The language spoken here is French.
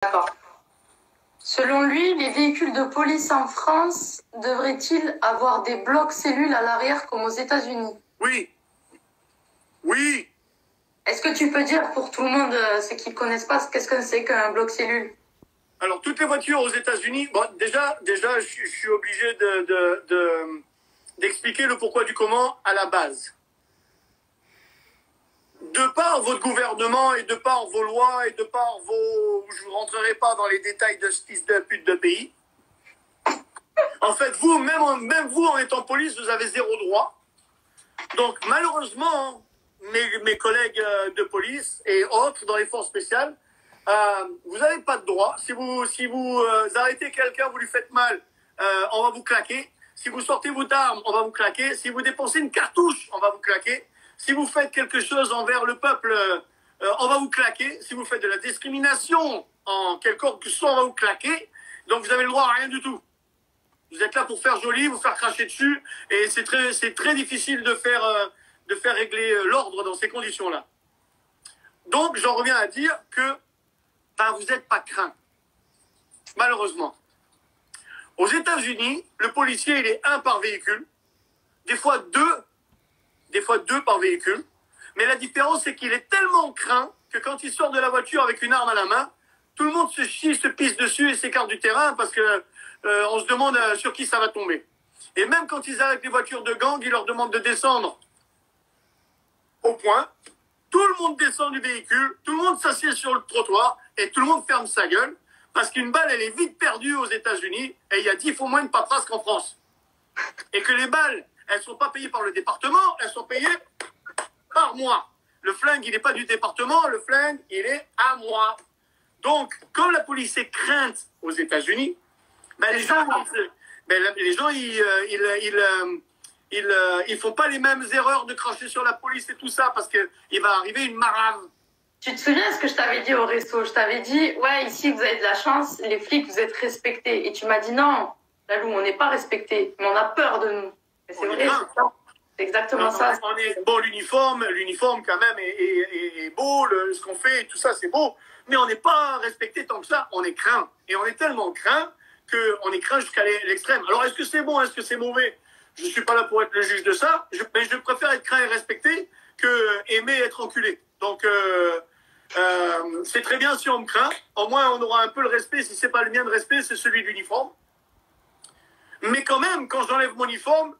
D'accord. Selon lui, les véhicules de police en France devraient-ils avoir des blocs cellules à l'arrière comme aux États-Unis? Oui. Oui. Est-ce que tu peux dire pour tout le monde, ceux qui ne connaissent pas, qu'est-ce que c'est qu'un bloc cellule? Alors, toutes les voitures aux États-Unis, bon, déjà, je suis obligé d'expliquer le pourquoi du comment à la base. De par votre gouvernement et de par vos lois et de par vos... Je ne rentrerai pas dans les détails de ce fils de pute de pays. En fait, vous, même vous, en étant police, vous avez zéro droit. Donc, malheureusement, mes collègues de police et autres dans les forces spéciales, vous n'avez pas de droit. Si vous arrêtez quelqu'un, vous lui faites mal, on va vous claquer. Si vous sortez votre arme, on va vous claquer. Si vous dépensez une cartouche, on va vous claquer. Si vous faites quelque chose envers le peuple, on va vous claquer. Si vous faites de la discrimination en quelque sorte, on va vous claquer. Donc vous avez le droit à rien du tout. Vous êtes là pour faire joli, vous faire cracher dessus, et c'est très difficile de faire régler l'ordre dans ces conditions-là. Donc j'en reviens à dire que vous n'êtes pas craint, malheureusement. Aux États-Unis, le policier, il est 1 par véhicule, des fois deux par véhicule. Mais la différence, c'est qu'il est tellement craint que quand il sort de la voiture avec une arme à la main, tout le monde se chie, se pisse dessus et s'écarte du terrain parce que on se demande sur qui ça va tomber. Et même quand ils arrêtent les voitures de gang, ils leur demandent de descendre au point. Tout le monde descend du véhicule, tout le monde s'assied sur le trottoir et tout le monde ferme sa gueule parce qu'une balle, elle est vite perdue aux États-Unis et il y a 10 fois moins de paperasse qu'en France. Et que les balles, elles ne sont pas payées par le département, elles sont payées par moi. Le flingue, il n'est pas du département, le flingue, il est à moi. Donc, comme la police est crainte aux États-Unis, les gens, ils font pas les mêmes erreurs de cracher sur la police et tout ça parce qu'il va arriver une marave. Tu te souviens ce que je t'avais dit au resto? Je t'avais dit, ouais, ici, vous avez de la chance, les flics, vous êtes respectés. Et tu m'as dit, non, Lalou, on n'est pas respectés, mais on a peur de nous. Et c'est vrai, c'est exactement ça. Bon, l'uniforme quand même est beau, ce qu'on fait, tout ça, c'est beau. Mais on n'est pas respecté tant que ça, on est craint. Et on est tellement craint qu'on est craint jusqu'à l'extrême. Alors, est-ce que c'est bon, est-ce que c'est mauvais? Je ne suis pas là pour être le juge de ça, mais je préfère être craint et respecté que aimer être enculé. Donc, c'est très bien si on me craint. Au moins, on aura un peu le respect. Si ce n'est pas le mien de respect, c'est celui de l'uniforme. Mais quand même, quand j'enlève mon uniforme,